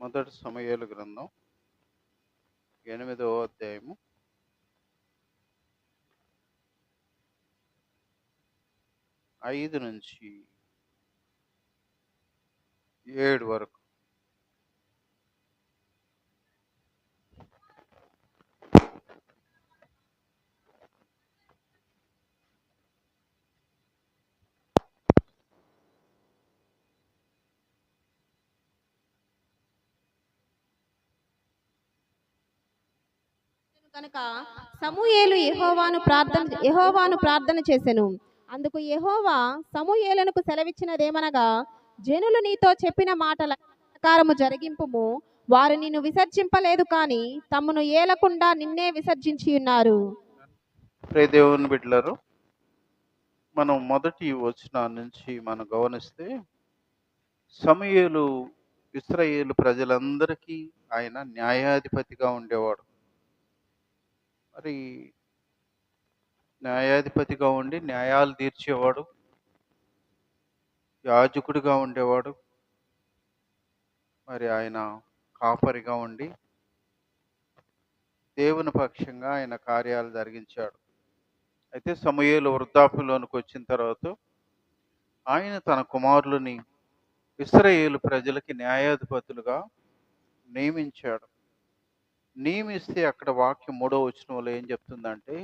మొదటి సమూయేలు గ్రంథం 8వ అధ్యాయము 5 నుంచి 7 వరకు. కనుక సమూయేలు యెహోవాను ప్రార్థన చేసెను. అందుకు యెహోవా సమూయేలునకు సెలవిచ్చినదేమనగా, జనులు నీతో చెప్పిన మాటల ప్రకారము జరిగింపుము. వారు నిన్ను విసర్జింపలేదు, కానీ తమ్మును ఏలకుండా నిన్నే విసర్జించి ఉన్నారు. ప్రియ దేవుని బిడ్డలారు, మనం మొదటి వచనం నుంచి మనం గమనిస్తే సమూయేలు ఇశ్రాయేలు ప్రజలందరికీ ఆయన న్యాయాధిపతిగా ఉండేవాడు. మరి న్యాయాధిపతిగా ఉండి న్యాయాలు తీర్చేవాడు, యాజకుడిగా ఉండేవాడు. మరి ఆయన కాపరిగా ఉండి దేవుని పక్షంగా ఆయన కార్యాలు జరిగించాడు. అయితే సమూయేలు వృద్ధాప్యంలోనికి వచ్చిన తర్వాత ఆయన తన కుమారులని ఇశ్రాయేలు ప్రజలకి న్యాయాధిపతులుగా నియమించాడు. నియమిస్తే అక్కడ వాక్యం 3వ వచనంలో ఏం చెప్తుందంటే,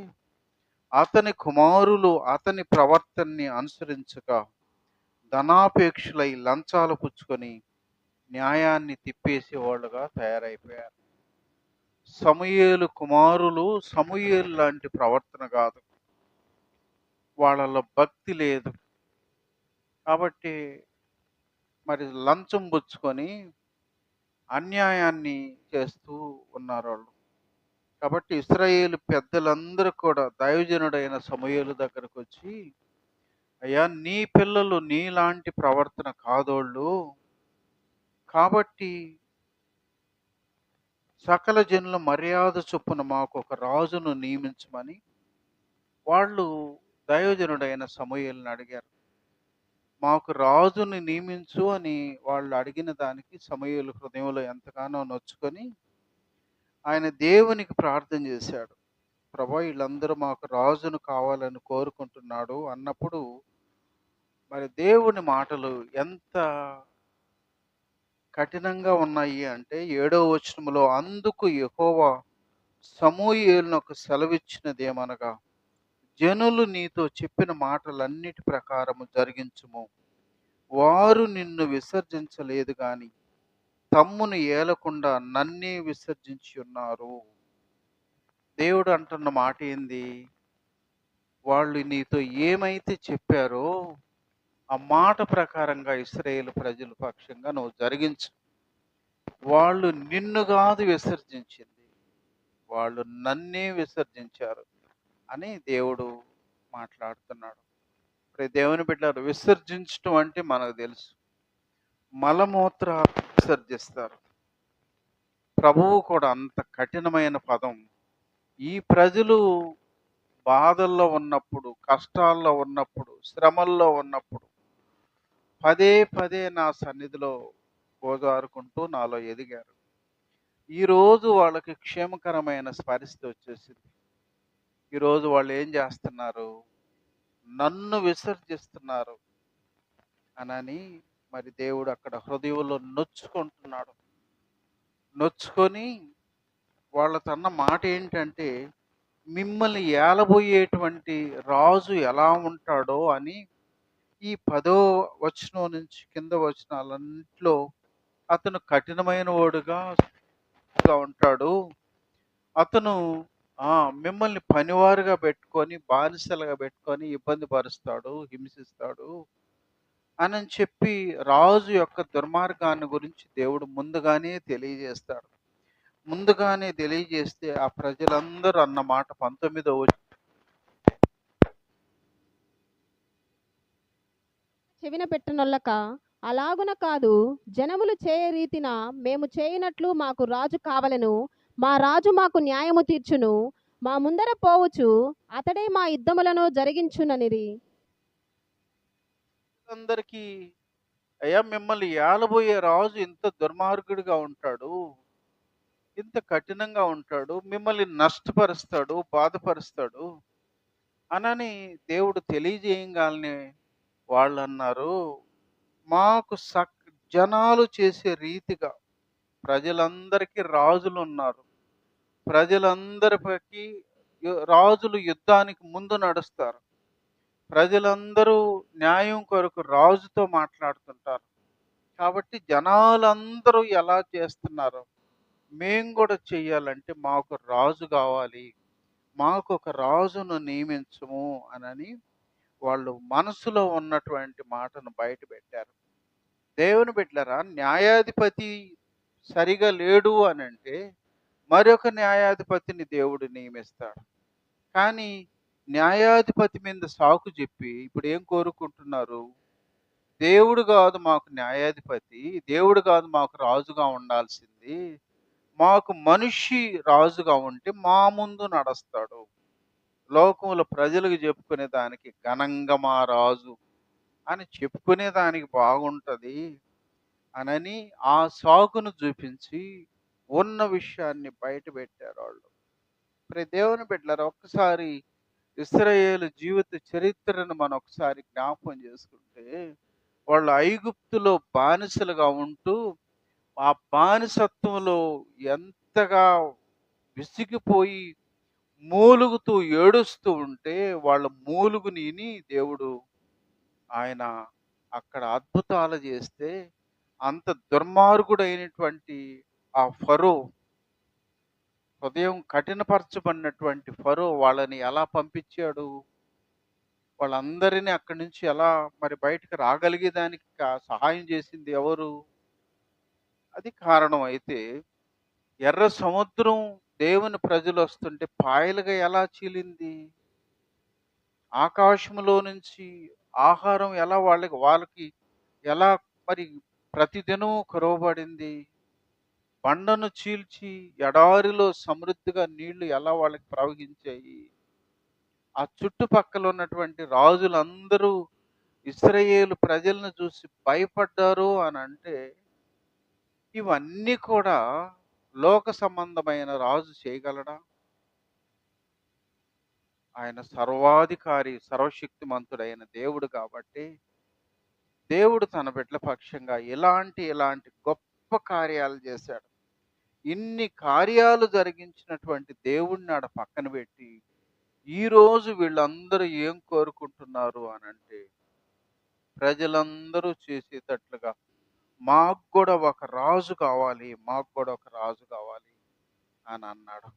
అతని కుమారులు అతని ప్రవర్తనని అనుసరించక ధనాపేక్షలై లంచాలు పుచ్చుకొని న్యాయాన్ని తిప్పేసేవాళ్ళుగా తయారైపోయారు. సమూయేలు కుమారులు సమూయేలు లాంటి ప్రవర్తన కాదు, వాళ్ళలో భక్తి లేదు. కాబట్టి మరి లంచం పుచ్చుకొని అన్యాయాన్ని చేస్తూ ఉన్నారు వాళ్ళు. కాబట్టి ఇశ్రాయేలు పెద్దలందరూ కూడా దైవజనుడైన సమూయేలు దగ్గరకు వచ్చి, అయ్యా నీ పిల్లలు నీలాంటి ప్రవర్తన కాదోళ్ళు, కాబట్టి సకల జనుల మర్యాద చొప్పున మాకు ఒక రాజును నియమించమని వాళ్ళు దైవజనుడైన సమూయేలుని అడిగారు. మాకు రాజుని నియమించు అని వాళ్ళు అడిగిన దానికి సమూయేలు హృదయంలో ఎంతగానో నొచ్చుకొని ఆయన దేవునికి ప్రార్థన చేశాడు. ప్రభా, వీళ్ళందరూ మాకు రాజును కావాలని కోరుకుంటున్నాడు అన్నప్పుడు మరి దేవుని మాటలు ఎంత కఠినంగా ఉన్నాయి అంటే 7వ వచనంలో, అందుకు యెహోవా సమూయేలునకు సెలవిచ్చినదేమనగా, జనులు నీతో చెప్పిన మాటలన్నిటి ప్రకారము జరిగించుము. వారు నిన్ను విసర్జించలేదు గాని తమ్మును ఏలకుండా నన్నే విసర్జించి ఉన్నారు. దేవుడు అంటున్న మాట ఏంది? వాళ్ళు నీతో ఏమైతే చెప్పారో ఆ మాట ప్రకారంగా ఇశ్రాయేలు ప్రజల పక్షంగా నువ్వు జరిగించు. వాళ్ళు నిన్ను కాదు విసర్జించింది, వాళ్ళు నన్నే విసర్జించారు అని దేవుడు మాట్లాడుతున్నాడు. ఇప్పుడు దేవుని బిడ్డలారు, విసర్జించడం అంటే మనకు తెలుసు, మలమూత్ర విసర్జిస్తారు. ప్రభువు కూడా అంత కఠినమైన పదం. ఈ ప్రజలు బాధల్లో ఉన్నప్పుడు, కష్టాల్లో ఉన్నప్పుడు, శ్రమల్లో ఉన్నప్పుడు పదే పదే నా సన్నిధిలో గోజారుకుంటూ నాలో ఎదిగారు. ఈరోజు వాళ్ళకి క్షేమకరమైన పరిస్థితి వచ్చేసింది. ఈరోజు వాళ్ళు ఏం చేస్తున్నారు? నన్ను విసర్జిస్తున్నారు అని మరి దేవుడు అక్కడ హృదయంలో నొచ్చుకుంటున్నాడు. నొచ్చుకొని వాళ్ళతో అన్న మాట ఏంటంటే, మిమ్మల్ని ఏలబోయేటువంటి రాజు ఎలా ఉంటాడో అని ఈ 10వ వచనం నుంచి కింద వచనాలన్నింటిలో అతను కఠినమైన వాడుగా ఉంటాడు, అతను మిమ్మల్ని పనివారుగా పెట్టుకొని బానిసలుగా పెట్టుకొని ఇబ్బంది పరుస్తాడు, హింసిస్తాడు అని చెప్పి రాజు యొక్క దుర్మార్గాన్ని గురించి దేవుడు ముందుగానే తెలియజేస్తాడు. ముందుగానే తెలియజేస్తే ఆ ప్రజలందరూ అన్న మాట 19వ చెవిన పెట్టనొల్లక, అలాగున కాదు, జనములు చేయ రీతిన మేము చేయనట్లు మాకు రాజు కావలెను. మా రాజు మాకు న్యాయము తీర్చును. మా ముందర పోవచ్చు, అతడే మా యుద్ధములను జరిగించుననిరి. అందరికీ అయ్యా మిమ్మల్ని ఏలబోయే రాజు ఇంత దుర్మార్గుడిగా ఉంటాడు, ఇంత కఠినంగా ఉంటాడు, మిమ్మల్ని నష్టపరుస్తాడు, బాధపరుస్తాడు అనని దేవుడు తెలియజేయంగాల్నే వాళ్ళన్నారు, మాకు జనాలు చేసే రీతిగా ప్రజలందరికీ రాజులున్నారు. ప్రజలందరికీ రాజులు యుద్ధానికి ముందు నడుస్తారు. ప్రజలందరూ న్యాయం కొరకు రాజుతో మాట్లాడుతుంటారు. కాబట్టి జనాలందరూ ఎలా చేస్తున్నారో మేము కూడా చెయ్యాలంటే మాకు రాజు కావాలి. మాకొక రాజును నియమించుము అనని వాళ్ళు మనసులో ఉన్నటువంటి మాటను బయట పెట్టారు. దేవుని బిడ్డలారా, న్యాయాధిపతి సరిగా లేడు అనంటే మరొక న్యాయాధిపతిని దేవుడు నియమిస్తాడు. కానీ న్యాయాధిపతి మీద సాకు చెప్పి ఇప్పుడేం కోరుకుంటున్నారు? దేవుడు కాదు మాకు న్యాయాధిపతి, దేవుడు కాదు మాకు రాజుగా ఉండాల్సింది. మాకు మనిషి రాజుగా ఉంటే మా ముందు నడుస్తాడు. లోకంలో ప్రజలకు చెప్పుకునే దానికి ఘనంగా మా రాజు అని చెప్పుకునే దానికి బాగుంటది అనని ఆ సాకును చూపించి ఉన్న విషయాన్ని బయట పెట్టారాళ్ళు. దేవుని బిడ్డలారా, ఒక్కసారి ఇశ్రాయేలు జీవిత చరిత్రను మనం ఒకసారి జ్ఞాపకం చేసుకుంటే, వాళ్ళు ఐగుప్తులో బానిసలుగా ఉంటూ, ఆ బానిసత్వంలో ఎంతగా విసిగిపోయి మూలుగుతూ ఏడుస్తూ ఉంటే, వాళ్ళ మూలుగుని విని దేవుడు ఆయన అక్కడ అద్భుతాలు చేస్తే, అంత దుర్మార్గుడైనటువంటి ఆ ఫరో, హృదయం కఠినపరచబడినటువంటి ఫరో వాళ్ళని ఎలా పంపించాడు? వాళ్ళందరినీ అక్కడి నుంచి ఎలా మరి బయటకు రాగలిగేదానికి సహాయం చేసింది ఎవరు? అది కారణం అయితే, ఎర్ర సముద్రం దేవుని ప్రజలొస్తుంటే పాయలుగా ఎలా చీలింది? ఆకాశంలో నుంచి ఆహారం ఎలా వాళ్ళకి ఎలా మరి ప్రతిదినం కురవబడింది? బండను చీల్చి ఎడారిలో సమృద్ధిగా నీళ్లు ఎలా వాళ్ళకి ప్రవహించాయి? ఆ చుట్టుపక్కల ఉన్నటువంటి రాజులందరూ ఇశ్రాయేలు ప్రజలను చూసి భయపడ్డారు అనంటే, ఇవన్నీ కూడా లోక సంబంధమైన రాజు చేయగలడా? ఆయన సర్వాధికారి, సర్వశక్తిమంతుడైన దేవుడు కాబట్టి, దేవుడు తన బిడ్డల పక్షంగా ఇలాంటి గొప్ప కార్యాలు చేశాడు. ఇన్ని కార్యాలు జరిగించినటువంటి దేవుడిని ఆడ పక్కన పెట్టి, ఈరోజు వీళ్ళందరూ ఏం కోరుకుంటున్నారు అనంటే, ప్రజలందరూ చేసేటట్లుగా మాకు కూడా ఒక రాజు కావాలి, మాకు కూడా ఒక రాజు కావాలి అని అన్నాడు.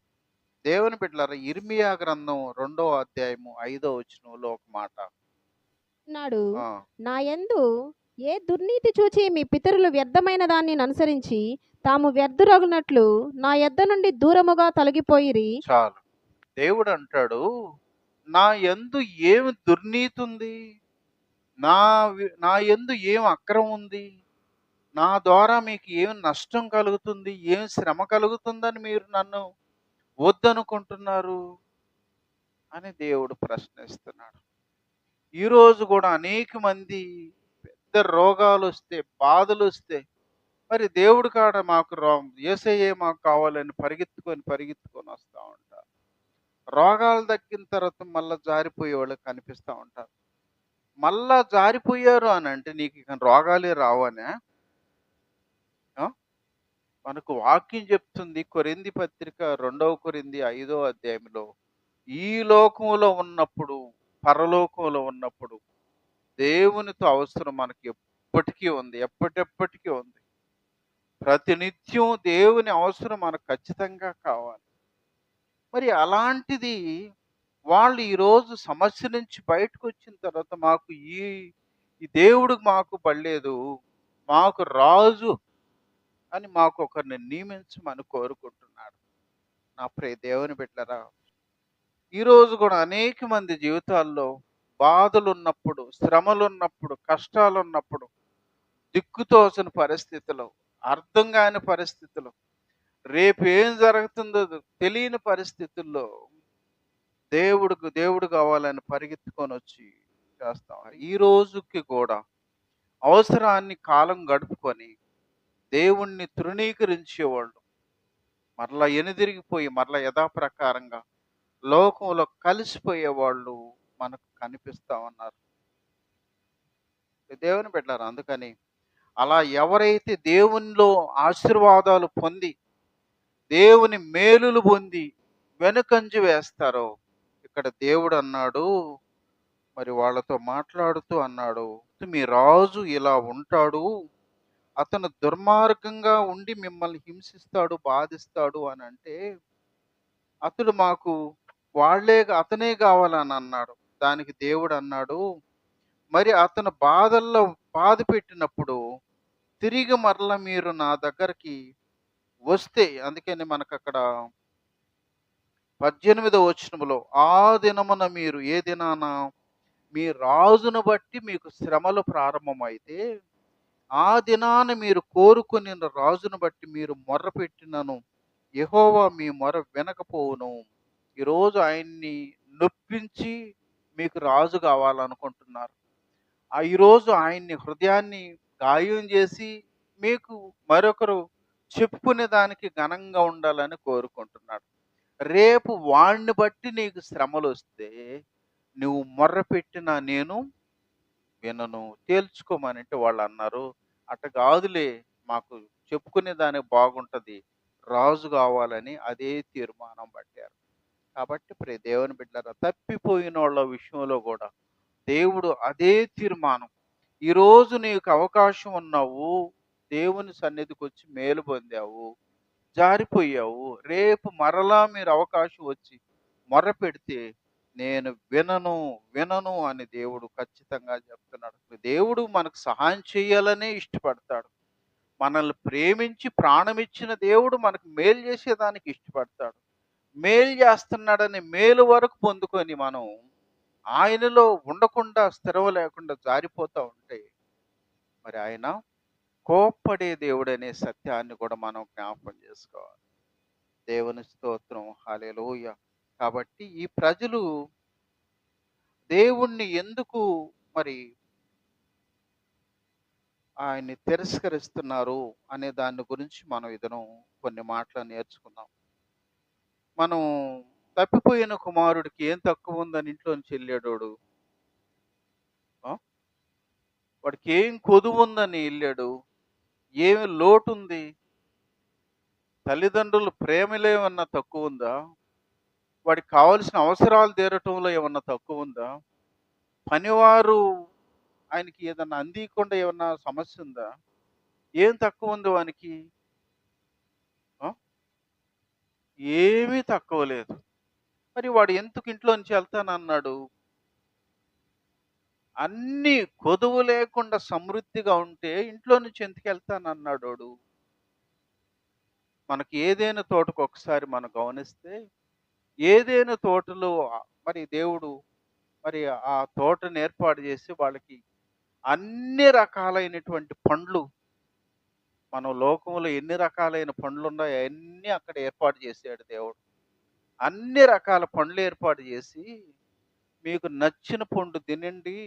దేవుని బిడ్డలారా, ఇర్మియా గ్రంథం 2వ అధ్యాయము 5వ వచనంలో ఒక మాట. అన్నాడు, ఆ, నా యందు ఏ దుర్నీతి చూచి మీ పితరులు వ్యర్థమైన దాన్ని అనుసరించి తాము వ్యర్థురగునట్లు నా యొద్ద నుండి దూరముగా తొలగిపోయిరి. చాలు. దేవుడు అంటాడు, నా యందు ఏమి దుర్నీతి ఉంది? నా యందు ఏం అక్రమం ఉంది? నా ద్వారా మీకు ఏం నష్టం కలుగుతుంది? ఏం శ్రమ కలుగుతుందని మీరు నన్ను వద్దనుకుంటున్నారు అని దేవుడు ప్రశ్నిస్తున్నాడు. ఈరోజు కూడా అనేక మంది పెద్ద రోగాలు వస్తే, బాధలు వస్తే, మరి దేవుడి కాడ మాకు యేసయ్యే మాకు కావాలని పరిగెత్తుకొని వస్తూ ఉంటారు. రోగాలు తగ్గిన తర్వాత మళ్ళా జారిపోయే వాళ్ళు కనిపిస్తూ ఉంటారు. మళ్ళా జారిపోయారు అని అంటే నీకు ఇక రోగాలే రావనే? ఆ? మనకు వాక్యం చెప్తుంది, కొరింథీ పత్రిక 2వ కొరింథీ 5వ అధ్యాయంలో, ఈ లోకంలో ఉన్నప్పుడు, పరలోకంలో ఉన్నప్పుడు దేవునితో అవసరం మనకి ఎప్పటికీ ఉంది, ఎప్పటికీ ఉంది. ప్రతినిత్యం దేవుని అవసరం మనకు ఖచ్చితంగా కావాలి. మరి అలాంటిది వాళ్ళు ఈరోజు సమస్య నుంచి బయటకు వచ్చిన తర్వాత మాకు ఈ ఈ దేవుడు మాకు పడలేదు, మాకు రాజు అని మాకు ఒకరిని నియమించమని కోరుకుంటున్నాడు. నా ప్రియ దేవుని బిడ్డలారా, ఈరోజు కూడా అనేక మంది జీవితాల్లో బాధలున్నప్పుడు, శ్రమలున్నప్పుడు, కష్టాలున్నప్పుడు, దిక్కుతోచని పరిస్థితులు, అర్థం కాని పరిస్థితులు, రేపు ఏం జరుగుతుందో తెలియని పరిస్థితుల్లో దేవుడు కావాలని పరిగెత్తుకొని వచ్చి చేస్తాం. ఈ రోజుకి కూడా అవసరాన్ని కాలం గడుపుకొని దేవుణ్ణి తృణీకరించేవాళ్ళు మరలా ఎనుదిరిగిపోయి మరలా యథాప్రకారంగా లోకంలో కలిసిపోయేవాళ్ళు మనకు కనిపిస్తా ఉన్నారు. దేవుని బిడ్డలారా, అందుకని అలా ఎవరైతే దేవునిలో ఆశీర్వాదాలు పొంది దేవుని మేలులు పొంది వెనుకంజ వేస్తారో, ఇక్కడ దేవుడు అన్నాడు, మరి వాళ్ళతో మాట్లాడుతూ అన్నాడు, మీ రాజు ఇలా ఉంటాడు, అతను దుర్మార్గంగా ఉండి మిమ్మల్ని హింసిస్తాడు బాధిస్తాడు అని అంటే అతడు మాకు అతనే కావాలని అన్నాడు. దానికి దేవుడు అన్నాడు, మరి అతను బాధల్లో బాధ పెట్టినప్పుడు తిరిగి మరల మీరు నా దగ్గరికి వస్తే, అందుకని మనకు అక్కడ 18వ వచనములో, ఆ దినమున మీరు ఏ దినాన మీ రాజును బట్టి మీకు శ్రమలు ప్రారంభమైతే ఆ దినాన మీరు కోరుకుని రాజును బట్టి మీరు మొర్రపెట్టినను యెహోవా మీ మొర వినకపోవును. ఈరోజు ఆయన్ని నొప్పించి మీకు రాజు కావాలనుకుంటున్నారు. ఈరోజు ఆయన్ని హృదయాన్ని గాయం చేసి మీకు మరొకరు చెప్పుకునే దానికి ఘనంగా ఉండాలని కోరుకుంటున్నాడు. రేపు వాణ్ణి బట్టి నీకు శ్రమలు వస్తే నువ్వు మొర్రపెట్టినా నేను వినను, తేల్చుకోమనంటే వాళ్ళు అన్నారు, అట్ట కాదులే, మాకు చెప్పుకునే దానికి బాగుంటది, రాజు కావాలని అదే తీర్మానం పట్టారు. కాబట్టి ప్రియ దేవుని బిడ్డలారా, తప్పిపోయిన వాళ్ళ విషయంలో కూడా దేవుడు అదే తీర్మానం. ఈరోజు నీకు అవకాశం ఉన్నావు, దేవుని సన్నిధికి వచ్చి మేలు పొందావు, జారిపోయావు, రేపు మరలా మీరు అవకాశం వచ్చి మొర్ర పెడితే నేను వినను వినను అని దేవుడు ఖచ్చితంగా చెప్తున్నాడు. దేవుడు మనకు సహాయం చేయాలనే ఇష్టపడతాడు. మనల్ని ప్రేమించి ప్రాణమిచ్చిన దేవుడు మనకు మేలు చేసేదానికి ఇష్టపడతాడు. మేలు చేస్తున్నాడని మేలు వరకు పొందుకొని మనం ఆయనలో ఉండకుండా స్థిరవ లేకుండా జారిపోతూ ఉంటే మరి ఆయన కోప్పడే దేవుడనే సత్యాన్ని కూడా మనం జ్ఞాపకం చేసుకోవాలి. దేవుని స్తోత్రం, హల్లెలూయా. కాబట్టి ఈ ప్రజలు దేవుణ్ణి ఎందుకు మరి ఆయన్ని తిరస్కరిస్తున్నారు అనే దాని గురించి మనం ఇదను కొన్ని మాటలు నేర్చుకున్నాం. మనం తప్పిపోయిన కుమారుడికి ఏం తక్కువ ఉందని ఇంట్లో నుంచి వెళ్ళాడోడు, వాడికి ఏం కొదువు ఉందని వెళ్ళాడు, ఏమి లోటు ఉంది, తల్లిదండ్రులు ప్రేమలో ఏమన్నా తక్కువ ఉందా, వాడికి కావలసిన అవసరాలు తీరటంలో ఏమన్నా తక్కువ ఉందా, పనివారు ఆయనకి ఏదన్నా అందియకుండా ఏమన్నా సమస్య ఉందా, ఏం తక్కువ ఉంది వానికి? ఆ? ఏమీ తక్కువ లేదు. మరి వాడు ఎందుకు ఇంట్లో నుంచి వెళ్తానన్నాడు? అన్ని కొదువు లేకుండా సమృద్ధిగా ఉంటే ఇంట్లో నుంచి ఎందుకు వెళ్తానన్నాడోడు? మనకి ఏదైనా తోటకు ఒకసారి మనం గమనిస్తే ఏదైనా తోటలో మరి దేవుడు మరి ఆ తోటను ఏర్పాటు చేసి వాళ్ళకి అన్ని రకాలైనటువంటి పండ్లు, మనం లోకంలో ఎన్ని రకాలైన పండ్లు ఉన్నాయో అన్నీ అక్కడ ఏర్పాటు చేశాడు దేవుడు. అన్ని రకాల పండ్లు ఏర్పాటు చేసి మీకు నచ్చిన పండు తినండి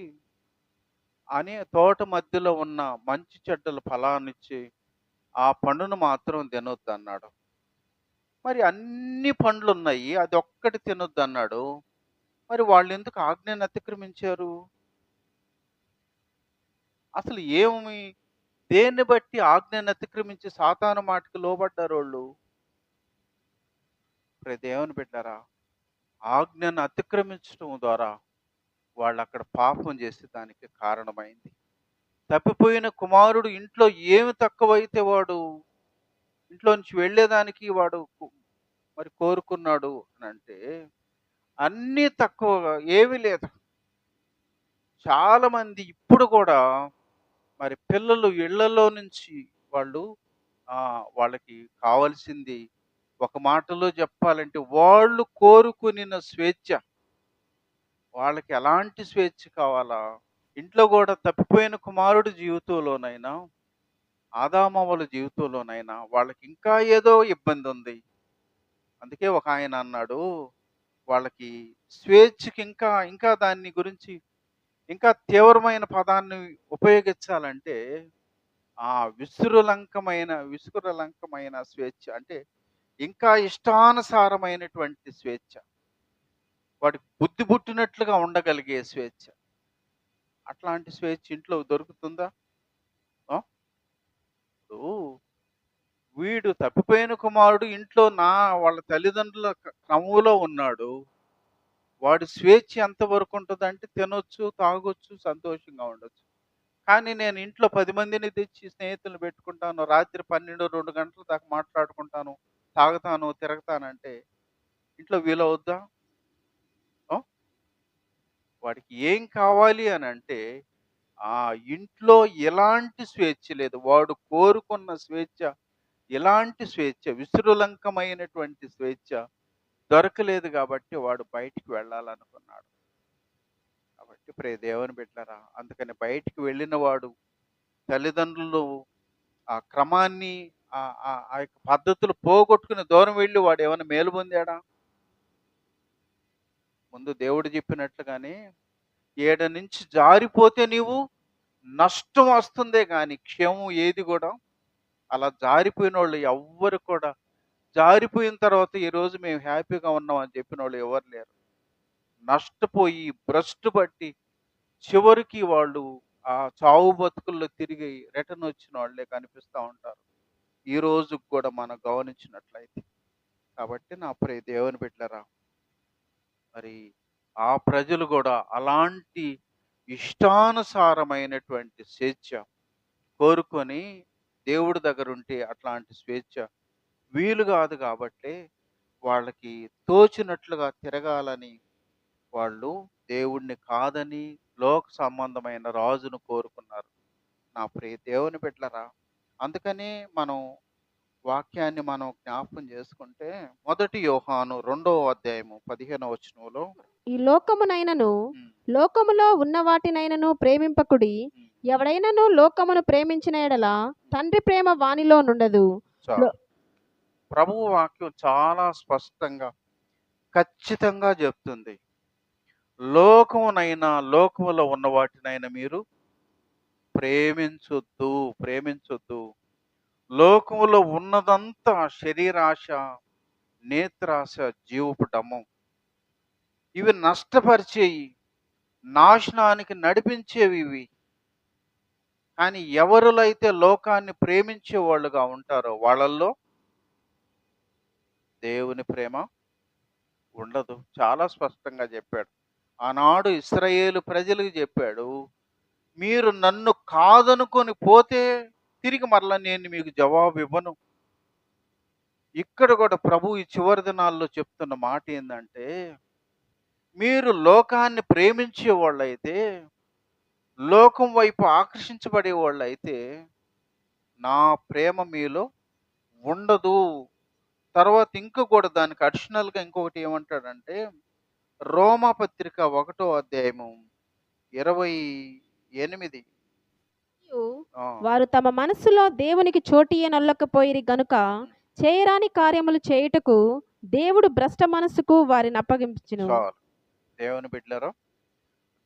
అని తోట మధ్యలో ఉన్న మంచి చెడ్డల ఫలాన్నిచ్చి ఆ పండును మాత్రం తినొద్దు అన్నాడు. మరి అన్ని పండ్లు ఉన్నాయి, అది ఒక్కటి తినొద్దు అన్నాడు. మరి వాళ్ళు ఎందుకు ఆజ్ఞను అతిక్రమించారు? అసలు ఏమి, దేన్ని బట్టి ఆజ్ఞను అతిక్రమించి సాతాను మాటకి లోబడ్డారు వాళ్ళు? దేవుని బిడ్డారా, ఆజ్ఞను అతిక్రమించడం ద్వారా వాళ్ళు అక్కడ పాపం చేసే దానికి కారణమైంది. తప్పిపోయిన కుమారుడు ఇంట్లో ఏమి తక్కువైతే వాడు ఇంట్లో నుంచి వెళ్ళేదానికి వాడు మరి కోరుకున్నాడు అని అంటే అన్నీ తక్కువగా ఏమీ లేదు. చాలా మంది ఇప్పుడు కూడా మరి పిల్లలు ఇళ్లలో నుంచి వాళ్ళు వాళ్ళకి కావాల్సింది, ఒక మాటలో చెప్పాలంటే వాళ్ళు కోరుకునిన స్వేచ్ఛ, వాళ్ళకి ఎలాంటి స్వేచ్ఛ కావాలా? ఇంట్లో కూడా తప్పిపోయిన కుమారుడి జీవితంలోనైనా ఆదామవ్వల జీవితంలోనైనా వాళ్ళకి ఇంకా ఏదో ఇబ్బంది ఉంది. అందుకే ఒక ఆయన అన్నాడు, వాళ్ళకి స్వేచ్ఛకి ఇంకా ఇంకా దాన్ని గురించి ఇంకా తీవ్రమైన పదాన్ని ఉపయోగించాలంటే విసురులంకమైన స్వేచ్ఛ. అంటే ఇంకా ఇష్టానుసారమైనటువంటి స్వేచ్ఛ. వాడికి బుద్ధి పుట్టినట్లుగా ఉండగలిగే స్వేచ్ఛ. అట్లాంటి స్వేచ్ఛ ఇంట్లో దొరుకుతుందా? ఆ! ఇప్పుడు వీడు తప్పిపోయిన కుమారుడు ఇంట్లో వాళ్ళ తల్లిదండ్రుల క్రమంలో ఉన్నాడు. వాడి స్వేచ్ఛ ఎంతవరకు ఉంటదంటే తినొచ్చు, తాగొచ్చు, సంతోషంగా ఉండొచ్చు. కానీ నేను ఇంట్లో 10 మందిని తెచ్చి స్నేహితులను పెట్టుకుంటాను. రాత్రి 12, 2 గంటల దాకా మాట్లాడుకుంటాను. తాగుతాను, తిరగతానంటే ఇంట్లో వీలవుద్దా? ఆ! వాడికి ఏం కావాలి అనంటే ఇంట్లో ఎలాంటి స్వేచ్ఛ లేదు. వాడు కోరుకున్న స్వేచ్ఛ, ఎలాంటి స్వేచ్ఛ, విశృంఖలమైనటువంటి స్వేచ్ఛ దొరకలేదు కాబట్టి వాడు బయటికి వెళ్ళాలనుకున్నాడు. కాబట్టి ప్రియ దేవుని బిడ్డలారా, అందుకని బయటికి వెళ్ళిన వాడు తల్లిదండ్రులు ఆ క్రమాన్ని ఆ యొక్క పద్ధతులు పోగొట్టుకుని దూరం వెళ్ళి వాడు ఏమైనా మేలు పొందాడా? ముందు దేవుడు చెప్పినట్లుగానే ఏడ నుంచి జారిపోతే నీవు నష్టం వస్తుందే గాని క్షేమం ఏది కూడా అలా జారిపోయినోళ్ళు ఎవ్వరు కూడా జారిపోయిన తర్వాత ఈరోజు మేము హ్యాపీగా ఉన్నాం అని చెప్పిన వాళ్ళు ఎవరు లేరు. నష్టపోయి భ్రష్టు పట్టి చివరికి వాళ్ళు ఆ చావు బతుకుల్లో తిరిగి రిటర్న్ వచ్చిన వాళ్ళే కనిపిస్తూ ఉంటారు ఈ రోజుకి కూడా మనం గమనించినట్లయితే. కాబట్టి నా ప్రియ దేవుని బిడ్డలారా, మరి ఆ ప్రజలు కూడా అలాంటి ఇష్టానుసారమైనటువంటి స్వేచ్ఛ కోరుకొని దేవుడి దగ్గర ఉంటే అట్లాంటి స్వేచ్ఛ వీలు కాదు కాబట్టి వాళ్ళకి తోచినట్లుగా తిరగాలని వాళ్ళు దేవుణ్ణి కాదని లోక సంబంధమైన రాజును కోరుకున్నారు. నా ప్రియ దేవుని బిడ్డలారా, అందుకని మనం వాక్యాన్ని మనం జ్ఞాపకం చేసుకుంటే 1 యోహాను 2వ అధ్యాయము 15వ వచనంలో ఈ లోకమునైనను ఉమ్, లోకములో ఉన్న వాటినైనను ప్రేమింపకుడి. ఉమ్, ఎవడైనను లోకమును ప్రేమించిన ఎడల తండ్రి ప్రేమ వానిలో నుండదు. చాలు. లో- ప్రభువు వాక్యం చాలా స్పష్టంగా ఖచ్చితంగా చెప్తుంది. లోకములో ఉన్న వాటినైనా మీరు ప్రేమించొద్దు. లోకములో ఉన్నదంతా శరీరాశ, నేత్రాశ, జీవపు డమ్మం. ఇవి నష్టపరిచేయి, నాశనానికి నడిపించేవి ఇవి. కానీ ఎవరిలో అయితే లోకాన్ని ప్రేమించే వాళ్ళుగా ఉంటారో వాళ్ళల్లో దేవుని ప్రేమ ఉండదు. చాలా స్పష్టంగా చెప్పాడు. ఆనాడు ఇశ్రాయేలు ప్రజలకు చెప్పాడు, మీరు నన్ను కాదనుకొని పోతే తిరిగి మరలా నేను మీకు జవాబు ఇవ్వను. ఇక్కడ కూడా ప్రభు ఈ చివరి దినాల్లో చెప్తున్న మాట ఏంటంటే, మీరు లోకాన్ని ప్రేమించే వాళ్ళైతే, లోకం వైపు ఆకర్షించబడే వాళ్ళైతే నా ప్రేమ మీలో ఉండదు. తర్వాత ఇంక కూడా దానికి అడిషనల్‌గా ఇంకొకటి ఏమంటాడంటే, రోమా పత్రిక 1వ అధ్యాయము 28. ఆ! వారు తమ మనస్సులో దేవునికి చోటియ్యనొల్లకపోయిరి గనుక చేయరాని కార్యములు చేయుటకు దేవుడు భ్రష్ట మనస్సుకు వారిని అప్పగించును. చాలు. దేవుని బిడ్డలారా,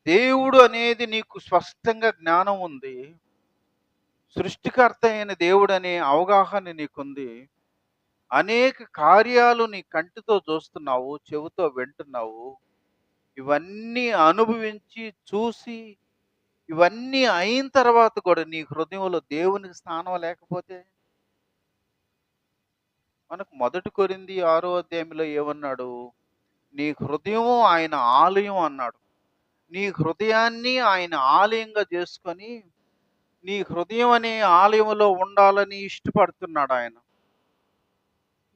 దేవుడు అనేది నీకు స్పష్టంగా జ్ఞానం ఉంది. సృష్టికర్త అయిన దేవుడు అనే అవగాహన నీకుంది. అనేక కార్యాలు నీ కంటితో చూస్తున్నావు, చెవితో వింటున్నావు. ఇవన్నీ అనుభవించి, చూసి, ఇవన్నీ అయిన తర్వాత కూడా నీ హృదయంలో దేవునికి స్థానం లేకపోతే, మనకు 1 కొరింథీ 6వ అధ్యాయంలో ఏమన్నాడు? నీ హృదయము ఆయన ఆలయం అన్నాడు. నీ హృదయాన్ని ఆయన ఆలయంగా చేసుకొని, నీ హృదయం అనే ఆలయంలో ఉండాలని ఇష్టపడుతున్నాడు ఆయన.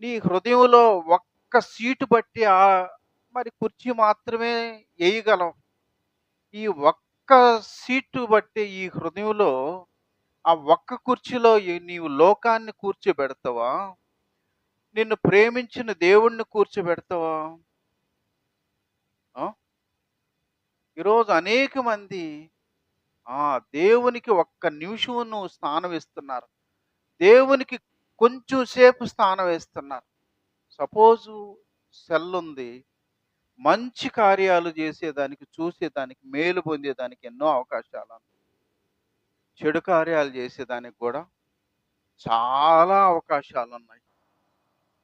నీ హృదయంలో ఒక్క సీటు బట్టి మరి కుర్చీ మాత్రమే వేయగలం. ఈ ఒక్క సీటు బట్టి ఈ హృదయంలో ఆ ఒక్క కుర్చీలో నీవు లోకాన్ని కూర్చోబెడతావా? నిన్ను ప్రేమించిన దేవుణ్ణి కూర్చోబెడతావా? ఆ? ఈరోజు అనేక మంది దేవునికి ఒక్క నిమిషం నువ్వు స్థానం ఇస్తున్నారు. దేవునికి కొంచెం సేపు స్థానం వేస్తున్నారు. సపోజు సెల్ ఉంది, మంచి కార్యాలు చేసేదానికి, చూసేదానికి, మేలు పొందేదానికి ఎన్నో అవకాశాలున్నాయి. చెడు కార్యాలు చేసేదానికి కూడా చాలా అవకాశాలున్నాయి.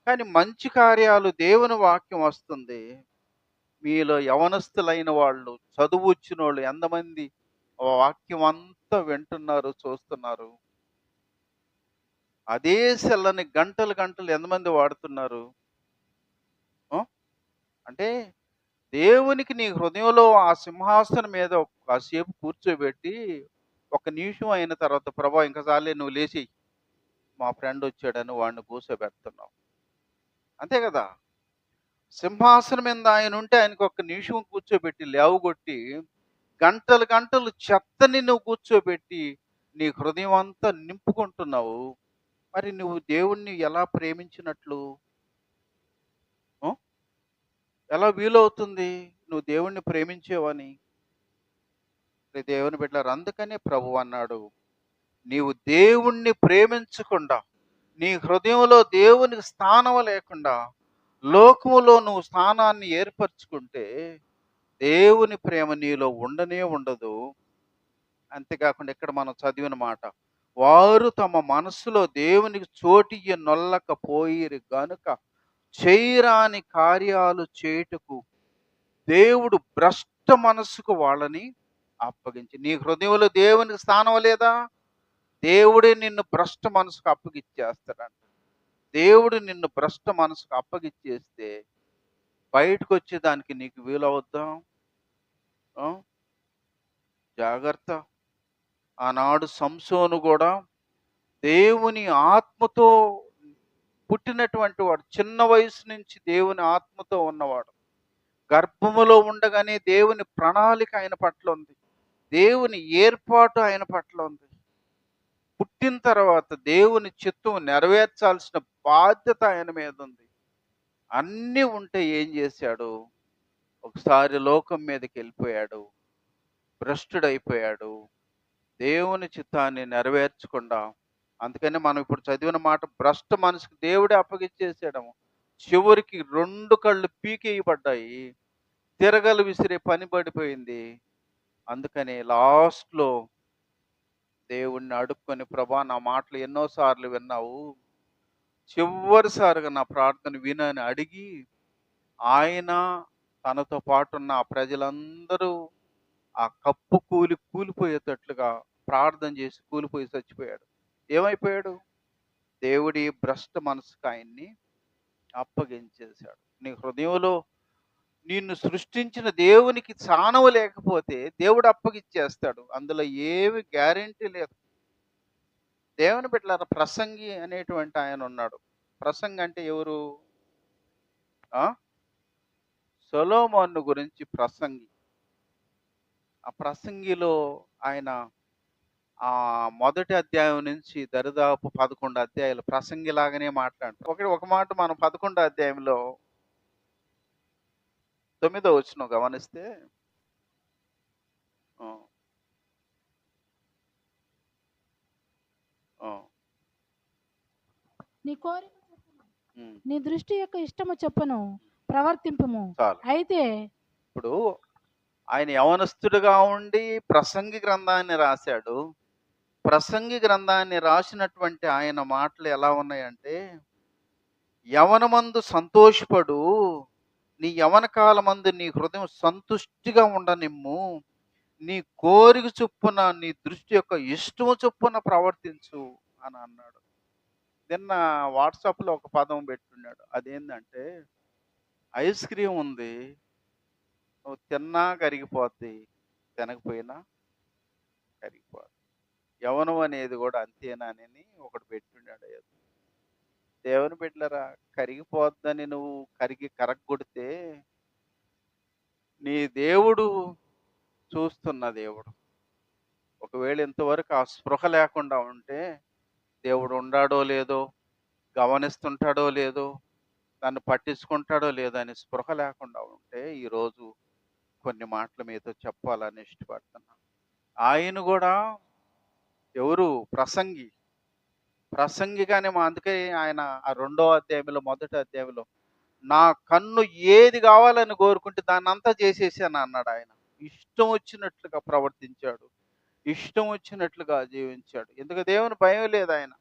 కానీ మంచి కార్యాలు దేవుని వాక్యం వస్తుంది. మీలో యవనస్తులైన వాళ్ళు, చదువొచ్చినోళ్ళు ఎంతమంది వాక్యం అంతా వింటున్నారు, చూస్తున్నారు? అదే సెల్లని గంటలు గంటలు ఎంతమంది వాడుతున్నారు? ఆ! అంటే దేవునికి నీ హృదయంలో ఆ సింహాసనం మీద కాసేపు కూర్చోబెట్టి, ఒక నిమిషం అయిన తర్వాత, ప్రభా ఇంక చాలులే నువ్వు లేచెయి, మా ఫ్రెండ్ వచ్చాడని వాడిని కూర్చోబెడుతున్నావు. అంతే కదా! సింహాసనం మీద ఆయనుంటే ఆయనకు ఒక్క నిమిషం కూర్చోబెట్టి, లేవగొట్టి, గంటలు గంటలు చెత్తని నువ్వు కూర్చోబెట్టి, నీ హృదయం అంతా నింపుకుంటున్నావు. మరి నువ్వు దేవుణ్ణి ఎలా ప్రేమించినట్లు? ఆ! ఎలా వీలవుతుంది నువ్వు దేవుణ్ణి ప్రేమించేవని? దేవుని బిడ్డలారా, అందుకనే ప్రభువు అన్నాడు, నీవు దేవుణ్ణి ప్రేమించకుండా, నీ హృదయంలో దేవునికి స్థానం లేకుండా, లోకములో నువ్వు స్థానాన్ని ఏర్పరచుకుంటే, దేవుని ప్రేమ నీలో ఉండనే ఉండదు. అంతేకాకుండా ఇక్కడ మనం చదివిన మాట, వారు తమ మనస్సులో దేవునికి చోటియ్య నొల్లకపోయిరి గనుక చేయరాని కార్యాలు చేయుటకు దేవుడు భ్రష్ట మనస్సుకు వాళ్ళని అప్పగించి. నీ హృదయంలో దేవునికి స్థానం లేదా? దేవుడే నిన్ను భ్రష్ట మనసుకు అప్పగిచ్చేస్తాడంట. దేవుడు నిన్ను భ్రష్ట మనసుకు అప్పగిచ్చేస్తే బయటకు వచ్చేదానికి నీకు వీలవుద్దా? ఆ? జాగ్రత్త. ఆనాడు సంసోను కూడా దేవుని ఆత్మతో పుట్టినటువంటి వాడు. చిన్న వయసు నుంచి దేవుని ఆత్మతో ఉన్నవాడు. గర్భములో ఉండగానే దేవుని ప్రణాళిక ఆయన పట్ల ఉంది. దేవుని ఏర్పాటు ఆయన పట్ల ఉంది. పుట్టిన తర్వాత దేవుని చిత్తం నెరవేర్చాల్సిన బాధ్యత ఆయన మీద ఉంది. అన్నీ ఉంటే ఏం చేశాడు? ఒకసారి లోకం మీదకి వెళ్ళిపోయాడు, భ్రష్టుడైపోయాడు, దేవుని చిత్తాన్ని నెరవేర్చకుండా. అందుకని మనం ఇప్పుడు చదివిన మాట, భ్రష్ట మనసుకు దేవుడే అప్పగిచ్చేసాడము. చివరికి 2 కళ్ళు పీకేయబడ్డాయి, తిరగలు విసిరే పని పడిపోయింది. అందుకని లాస్ట్లో దేవుణ్ణి అడుక్కొని, ప్రభా నా మాటలు ఎన్నోసార్లు విన్నావు, చివరిసారిగా నా ప్రార్థన వినని అడిగి, ఆయన తనతో పాటున్న ఆ ప్రజలందరూ ఆ కప్పు కూలిపోయేటట్లుగా ప్రార్థన చేసి కూలిపోయి చచ్చిపోయాడు. ఏమైపోయాడు? దేవుడి భ్రష్ట మనసుకు ఆయన్ని అప్పగించేశాడు. నీ హృదయంలో నిన్ను సృష్టించిన దేవునికి చానవ లేకపోతే దేవుడు అప్పగిచ్చేస్తాడు. అందులో ఏమి గ్యారెంటీ లేదు. దేవుని బిడ్డలారా, ప్రసంగి అనేటువంటి ఆయన ఉన్నాడు. ప్రసంగి అంటే ఎవరు? సొలొమోను గురించి ప్రసంగి. ఆ ప్రసంగిలో ఆయన మొదటి అధ్యాయం నుంచి దరిదాపు 11 అధ్యాయాలు ప్రసంగిలాగానే మాట్లాడతారు. ఒక మాట మనం 11 అధ్యాయంలో 9వ వచనం గమనిస్తే, ఆ, ఆ, నీ కోరిక ఉమ్, నీ దృష్టి యొక్క ఇష్టము చొప్పును ప్రవర్తింపుము. చాలు. అయితే ఇప్పుడు ఆయన యవనస్తుడిగా ఉండి ప్రసంగి గ్రంథాన్ని రాశాడు. ప్రసంగి గ్రంథాన్ని రాసినటువంటి ఆయన మాటలు ఎలా ఉన్నాయంటే, యవనమందు సంతోషపడు, నీ యవన కాలమందు నీ హృదయం సంతుష్టిగా ఉండనిమ్ము, నీ కోరిక చొప్పున నీ దృష్టి యొక్క ఇష్టము చొప్పున ప్రవర్తించు అని అన్నాడు. నిన్న వాట్సాప్లో ఒక పదం పెట్టున్నాడు. అదేంటంటే, ఐస్ క్రీమ్ ఉంది, నువ్వు తిన్నా కరిగిపోద్ది, తినకపోయినా కరిగిపోద్ది. యవనం అనేది కూడా అంతేనానని ఒకటి పెట్టున్నాడు. దేవుని బిడ్డలారా, కరిగిపోద్దని నువ్వు కరగొడితే, నీ దేవుడు చూస్తున్న దేవుడు. ఒకవేళ ఇంతవరకు ఆ స్పృహ లేకుండా ఉంటే, దేవుడు ఉండాడో లేదో, గమనిస్తుంటాడో లేదో, నన్ను పట్టించుకుంటాడో లేదో అని స్పృహ లేకుండా ఉంటే, ఈరోజు కొన్ని మాటలు మీతో చెప్పాలని ఇష్టపడుతున్నా. ఆయన కూడా ఎవరు? ప్రసంగిగానే అందుకే ఆయన ఆ 2వ అధ్యాయంలో, మొదటి అధ్యాయంలో నా కన్ను ఏది కావాలని కోరుకుంటే దాన్నంతా చేసేసాను అన్నాడు ఆయన. ఇష్టం వచ్చినట్లుగా ప్రవర్తించాడు. ఇష్టం వచ్చినట్లుగా జీవించాడు. ఎందుకు దేవుని భయం లేదు ఆయన.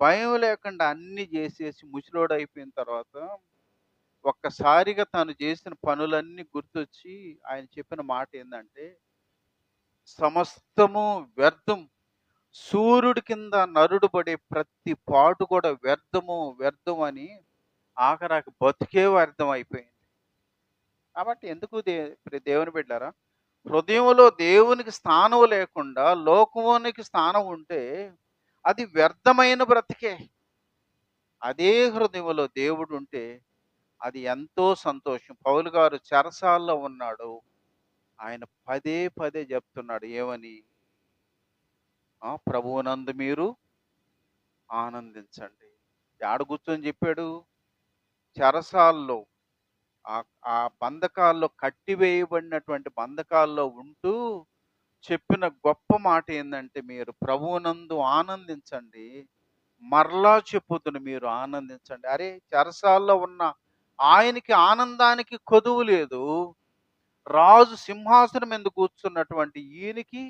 భయం లేకుండా అన్నీ చేసేసి ముసలోడయిపోయిన తర్వాత ఒక్కసారిగా తాను చేసిన పనులన్నీ గుర్తొచ్చి ఆయన చెప్పిన మాట ఏందంటే, సమస్తము వ్యర్థం. సూర్యుడి కింద నరుడు పడే ప్రతి పాటు కూడా వ్యర్థము, వ్యర్థం అని ఆఖరాకి బతుకే వ్యర్థం అయిపోయింది. కాబట్టి ఎందుకు దేవుని బిడ్డారా, హృదయంలో దేవునికి స్థానం లేకుండా లోకానికి స్థానం ఉంటే అది వ్యర్థమైన బ్రతికే. అదే హృదయంలో దేవుడు ఉంటే అది ఎంతో సంతోషం. పౌలు గారు చెరసాల్లో ఉన్నాడు. ఆయన పదే పదే చెప్తున్నాడు ఏమని? ప్రభువునందు మీరు ఆనందించండి. యాడ కూర్చొని చెప్పాడు? చెరసాల్లో, ఆ ఆ బంధకాల్లో, కట్టివేయబడినటువంటి బంధకాల్లో ఉంటూ చెప్పిన గొప్ప మాట ఏందంటే, మీరు ప్రభువునందు ఆనందించండి. మరలా చెప్పుదును, మీరు ఆనందించండి. అరే, చెరసాల్లో ఉన్న ఆయనకి ఆనందానికి కొదువు లేదు. రాజు సింహాసనం మీద కూర్చున్నటువంటి ఈయనకి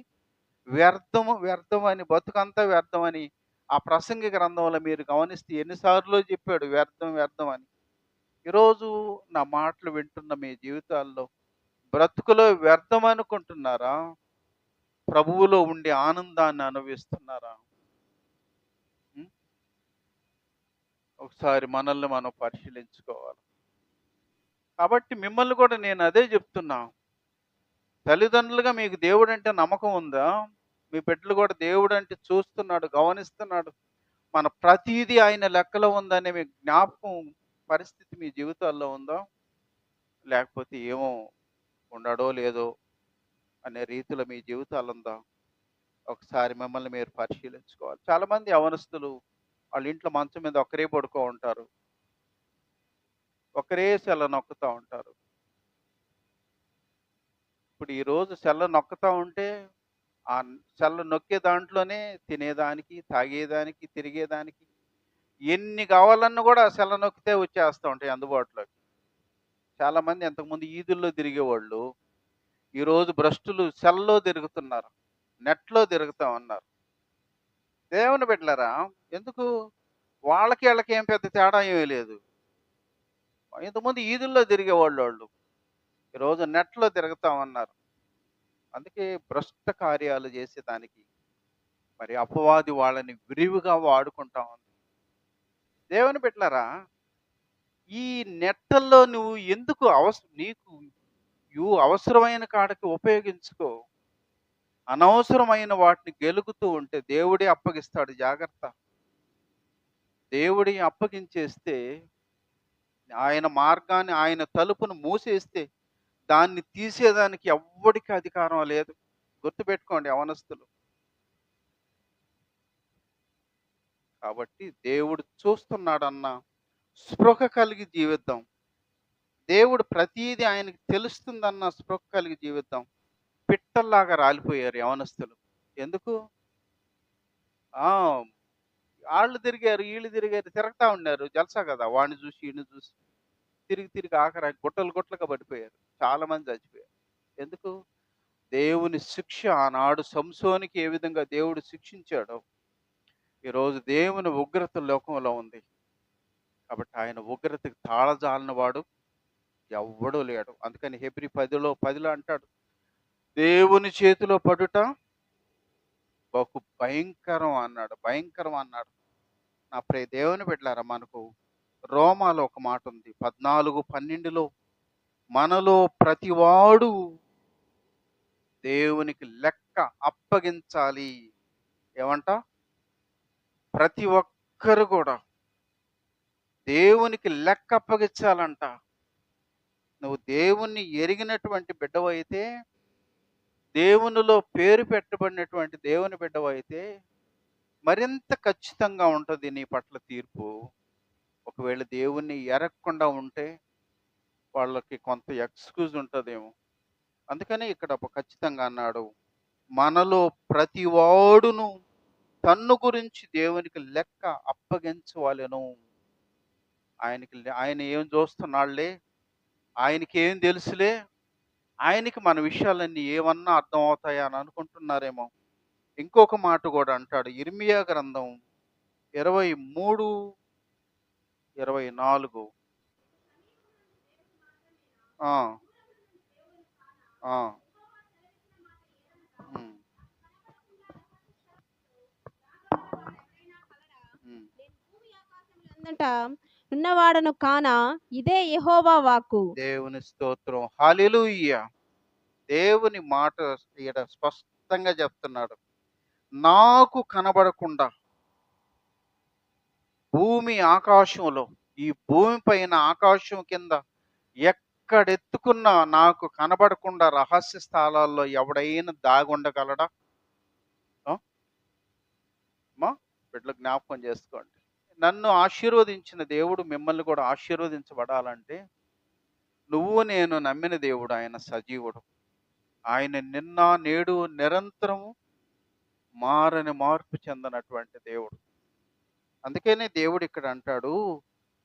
వ్యర్థము, వ్యర్థమని, బతుకంతా వ్యర్థమని ఆ ప్రసంగి గ్రంథంలో మీరు గమనిస్తే ఎన్నిసార్లు చెప్పాడు వ్యర్థం, వ్యర్థం అని. ఈరోజు నా మాటలు వింటున్న మీ జీవితాల్లో బ్రతుకులో వ్యర్థం అనుకుంటున్నారా? ప్రభువులో ఉండి ఆనందాన్ని అనుభవిస్తున్నారా? ఉం? ఒకసారి మనల్ని మనం పరిశీలించుకోవాలి. కాబట్టి మిమ్మల్ని కూడా నేను అదే చెప్తున్నా. తల్లిదండ్రులుగా మీకు దేవుడు అంటే నమ్మకం ఉందా? మీ బిడ్డలు కూడా దేవుడు అంటే చూస్తున్నాడు, గమనిస్తున్నాడు. మన ప్రతీదీ ఆయన లెక్కలో ఉందనే మీ జ్ఞాపకం పరిస్థితి మీ జీవితాల్లో ఉందా? లేకపోతే ఏమో ఉండడో లేదో అనే రీతిలో మీ జీవితాలు ఉందా? ఒకసారి మిమ్మల్ని మీరు పరిశీలించుకోవాలి. చాలామంది యవనస్తులు వాళ్ళ ఇంట్లో మంచం మీద ఒకరే పడుకో ఉంటారు. ఒకరే సెల్ల నొక్కుతూ ఉంటారు. ఇప్పుడు ఈరోజు సెల్ల నొక్కుతూ ఉంటే ఆ సెల్ల నొక్కే దాంట్లోనే తినేదానికి, తాగేదానికి, తిరిగేదానికి ఎన్ని కావాలన్నా కూడా ఆ సెల్ల నొక్కితే వచ్చేస్తూ ఉంటాయి అందుబాటులోకి. చాలామంది అంతకుముందు ఈదుల్లో తిరిగేవాళ్ళు ఈరోజు భ్రష్టులు సెల్లో తిరుగుతున్నారు, నెట్లో తిరుగుతా ఉన్నారు. దేవుని బిడ్డలారా, ఎందుకు? వాళ్ళకి వీళ్ళకి ఏం పెద్ద తేడా ఏమీ లేదు. ఇంతకుముందు ఈదుల్లో తిరిగేవాళ్ళు వాళ్ళు ఈరోజు నెట్లో తిరుగుతా ఉన్నారు. అందుకే భ్రష్ట కార్యాలు చేసేదానికి మరి అపవాది వాళ్ళని విరివిగా వాడుకుంటా ఉంది. దేవుని బిడ్డలారా, ఈ నెట్టల్లో నువ్వు ఎందుకు నీకు అవసరమైన కాడకి ఉపయోగించుకో. అనవసరమైన వాటిని గెలుగుతూ ఉంటే దేవుడే అప్పగిస్తాడు, జాగ్రత్త. దేవుడి అప్పగించేస్తే, ఆయన మార్గాన్ని, ఆయన తలుపును మూసేస్తే దాన్ని తీసేదానికి ఎవ్వడికి అధికారం లేదు. గుర్తుపెట్టుకోండి యవనస్తులు. కాబట్టి దేవుడు చూస్తున్నాడన్న స్పృహ కలిగి జీవిద్దాం. దేవుడు ప్రతీది ఆయనకి తెలుస్తుందన్న స్పృహ కలిగి జీవిద్దాం. పిట్టల్లాగా రాలిపోయారు యవనస్తులు. ఎందుకు? ఆ వాళ్ళు తిరిగారు, వీళ్ళు తిరిగారు, తిరగతా ఉన్నారు. జల్సా కదా, వాడిని చూసి వీడిని చూసి తిరిగి తిరిగి ఆఖరి గుట్టలు గుట్టలుగా పడిపోయారు. చాలా మంది చచ్చిపోయారు. ఎందుకు? దేవుని శిక్ష ఆనాడు సంసోనికి ఏ విధంగా దేవుడు శిక్షించాడో ఈరోజు దేవుని ఉగ్రత లోకంలో ఉంది. కాబట్టి ఆయన ఉగ్రతకి తాళజాలని వాడు ఎవ్వడూ లేడు. అందుకని హెబ్రీ 10లో అంటాడు, దేవుని చేతిలో పడుట బహు భయంకరం అన్నాడు, భయంకరం అన్నాడు. నా ప్రియ దేవుని బిడ్డలారా, మనకు రోమాలో ఒక మాట ఉంది 14:12లో, మనలో ప్రతివాడు దేవునికి లెక్క అప్పగించాలి. ఏమంట? ప్రతి ఒక్కరు కూడా దేవునికి లెక్క అప్పగించాలంట. నువ్వు దేవుణ్ణి ఎరిగినటువంటి బిడ్డవైతే, దేవునిలో పేరు పెట్టబడినటువంటి దేవుని బిడ్డవైతే మరింత ఖచ్చితంగా ఉంటుంది నీ పట్ల తీర్పు. ఒకవేళ దేవుణ్ణి ఎరగకుండా ఉంటే వాళ్ళకి కొంత ఎక్స్క్యూజ్ ఉంటుందేమో. అందుకనే ఇక్కడ ఖచ్చితంగా అన్నాడు, మనలో ప్రతి వాడును తన్ను గురించి దేవునికి లెక్క అప్పగించవలెను. ఆయన ఏం చూస్తున్నాడులే, ఆయనకి ఏం తెలుసులే, ఆయనకి మన విషయాలన్నీ ఏమన్నా అర్థం అవుతాయా అని అనుకుంటున్నారేమో. ఇంకొక మాట కూడా అంటాడు, ఇర్మియా గ్రంథం 23, 24. ఆ, ఆ, ఉమ్, ఉమ్. అందట ఉన్నవాడను కానా, ఇదే యెహోవా వాక్కు. దేవుని స్తోత్రం, హల్లెలూయా. దేవుని మాట ఈడ స్పష్టంగా చెప్తున్నాడు, నాకు కనబడకుండా భూమి ఆకాశంలో, ఈ భూమి పైన ఆకాశం కింద ఎక్కడెత్తుకున్నా నాకు కనబడకుండా రహస్య స్థలాల్లో ఎవడైనా దాగుండగలడా? ఆ? అమ్మా, బిడ్డలు జ్ఞాపకం చేసుకోండి. నన్ను ఆశీర్వదించిన దేవుడు మిమ్మల్ని కూడా ఆశీర్వదించబడాలంటే, నువ్వు నేను నమ్మిన దేవుడు ఆయన సజీవుడు. ఆయన నిన్న నేడు నిరంతరము మారని మార్పు చెందనటువంటి దేవుడు. అందుకనే దేవుడు ఇక్కడ అంటాడు,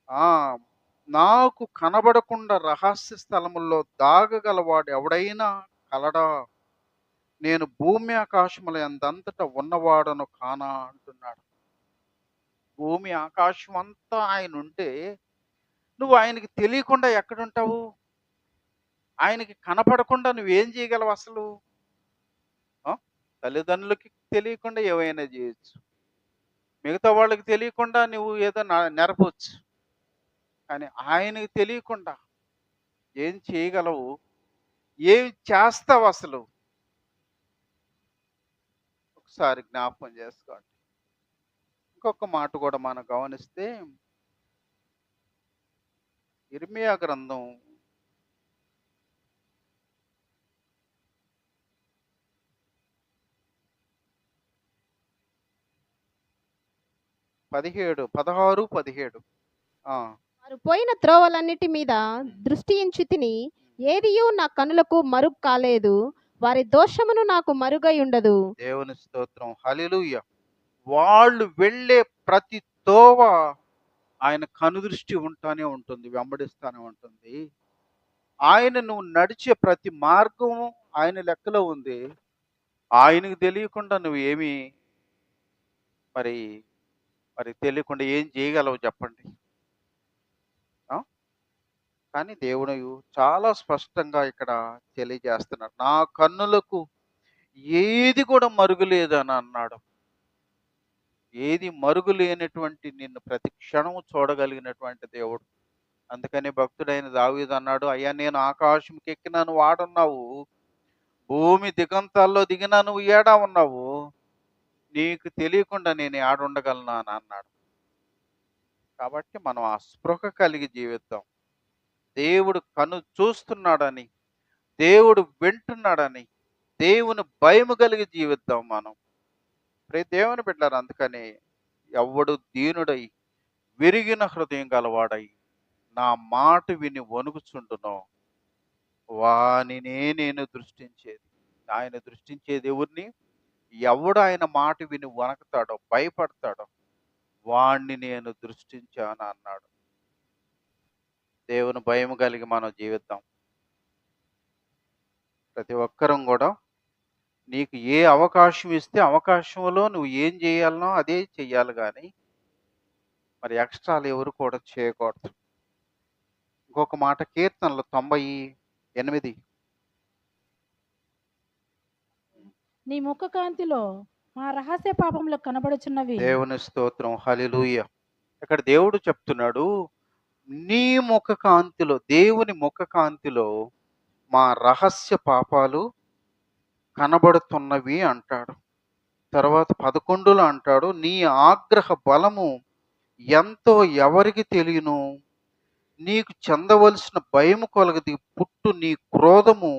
ఆ నాకు కనబడకుండా రహస్య స్థలముల్లో దాగగలవాడు ఎవడైనా కలడా? నేను భూమి ఆకాశముల ఎందంతటా ఉన్నవాడను కానా అంటున్నాడు. భూమి ఆకాశం అంతా ఆయన ఉంటే నువ్వు ఆయనకి తెలియకుండా ఎక్కడుంటావు? ఆయనకి కనపడకుండా నువ్వేం చేయగలవు అసలు? ఆ? తల్లిదండ్రులకి తెలియకుండా ఏవైనా చేయొచ్చు, మిగతా వాళ్ళకి తెలియకుండా నువ్వు ఏదో నెరపవచ్చు, కానీ ఆయనకి తెలియకుండా ఏం చేయగలవు? ఏం చేస్తావు అసలు? ఒకసారి జ్ఞాపకం చేసుకోండి. ఇంకొక మాట కూడా మనం గమనిస్తే, ఇర్మియా గ్రంథం 16, 17. ఆ, వారు పోయిన త్రోవలన్నిటి మీద దృష్టి తిని ఏదియు నా కనులకు మరుగు కాలేదు. వారి దోషమును నాకు మరుగై ఉండదు. దేవుని స్తోత్రం, హల్లెలూయా. వాళ్ళు వెళ్ళే ప్రతి తోవ ఆయన కనుదృష్టి ఉంటానే ఉంటుంది, వెంబడిస్తానే ఉంటుంది. ఆయన నువ్వు నడిచే ప్రతి మార్గము ఆయన లెక్కలో ఉంది. ఆయనకు తెలియకుండా నువ్వు ఏమి మరి మరి తెలియకుండా ఏం చేయగలవు చెప్పండి? ఆ? కానీ దేవుడు చాలా స్పష్టంగా ఇక్కడ తెలియజేస్తున్నాడు, నా కన్నులకు ఏది కూడా మరుగులేదు అని అన్నాడు. ఏది మరుగు లేనటువంటి నిన్ను ప్రతి క్షణము చూడగలిగినటువంటి దేవుడు. అందుకని భక్తుడైన దావీదు అన్నాడు, అయ్యా నేను ఆకాశంకి ఎక్కినా నువ్వు ఆడున్నావు, భూమి దిగంతాల్లో దిగినా నువ్వు ఏడా ఉన్నావు, నీకు తెలియకుండా నేను ఏడుండగలను అని అన్నాడు. కాబట్టి మనం ఆ స్పృహ కలిగి జీవిద్దాం. దేవుడు చూస్తున్నాడని, దేవుడు వింటున్నాడని, దేవుని భయము కలిగి జీవిద్దాం మనం. ప్రతి దేవుని బిడ్డలారా, అందుకని ఎవడు దీనుడై విరిగిన హృదయం గలవాడై నా మాట విని వణుకుచుండునో వానినే నేను దృష్టించేది. ఆయన దృష్టించేది ఎవరిని? ఎవడు ఆయన మాట విని వణకుతాడో, భయపడతాడో వాణ్ణి నేను దృష్టించాను అన్నాడు. దేవుని భయం కలిగి మనం జీవిద్దాం. ప్రతి ఒక్కరం కూడా నీకు ఏ అవకాశం ఇస్తే అవకాశంలో నువ్వు ఏం చేయాలనో అదే చెయ్యాలి, కానీ మరి ఎక్స్ట్రాలు ఎవరు కూడా చేయకూడదు. ఇంకొక మాట కీర్తనలు 98. నీ ముఖ కాంతిలో మా రహస్య పాపములు కనబడుచున్నవి. దేవుని స్తోత్రం, హల్లెలూయా. ఇక్కడ దేవుడు చెప్తున్నాడు, నీ ముఖ కాంతిలో, దేవుని ముఖ కాంతిలో మా రహస్య పాపాలు కనబడుతున్నవి అంటాడు. తర్వాత 11లో అంటాడు, నీ ఆగ్రహ బలము ఎంతో ఎవరికి తెలియను, నీకు చెందవలసిన భయము కొలగది పుట్టు నీ క్రోధము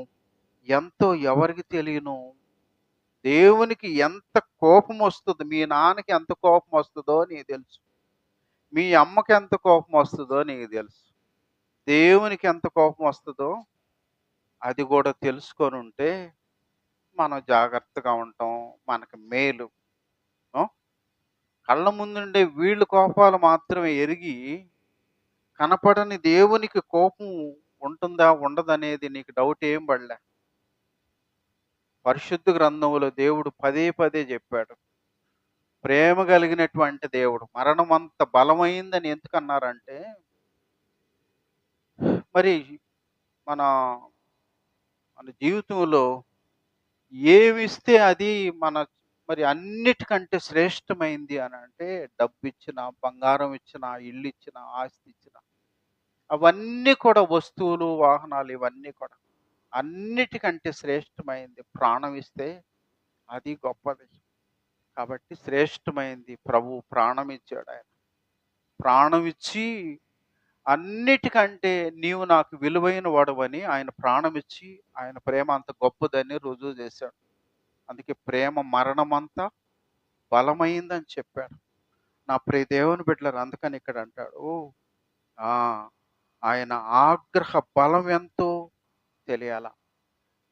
ఎంతో ఎవరికి తెలియను. దేవునికి ఎంత కోపం వస్తుందో, మీ నాన్నకి ఎంత కోపం వస్తుందో నీకు తెలుసు, మీ అమ్మకి ఎంత కోపం వస్తుందో నీకు తెలుసు, దేవునికి ఎంత కోపం వస్తుందో అది కూడా తెలుసుకొని ఉంటే మనం జాగ్రత్తగా ఉంటాం, మనకు మేలు. కళ్ళ ముందుండే వీళ్ళు కోపాలు మాత్రమే ఎరిగి కనపడని దేవునికి కోపం ఉంటుందా ఉండదనేది నీకు డౌట్ ఏం పడలే. పరిశుద్ధ గ్రంథంలో దేవుడు పదే పదే చెప్పాడు. ప్రేమ కలిగినటువంటి దేవుడు. మరణం అంత బలమైందని ఎందుకన్నారంటే, మరి మన మన జీవితంలో ఏమిస్తే అది మన మరి అన్నిటికంటే శ్రేష్టమైంది అని అంటే, డబ్బిచ్చిన, బంగారం ఇచ్చిన, ఇల్లు ఇచ్చిన, ఆస్తి ఇచ్చిన, అవన్నీ కూడా వస్తువులు, వాహనాలు ఇవన్నీ కూడా అన్నిటికంటే శ్రేష్టమైంది ప్రాణం ఇస్తే అది గొప్పది. కాబట్టి శ్రేష్టమైంది ప్రభువు ప్రాణం ఇచ్చాడు ఆయన. ప్రాణం ఇచ్చి అన్నిటికంటే నీవు నాకు విలువైన వాడవని ఆయన ప్రాణమిచ్చి ఆయన ప్రేమ అంత గొప్పదని రుజువు చేశాడు. అందుకే ప్రేమ మరణమంతా బలమైందని చెప్పాడు. నా ప్రియ దేవుని బిడ్డలారా, అందుకని ఇక్కడ అంటాడు, ఆ ఆయన ఆగ్రహ బలం ఎంతో తెలియాల.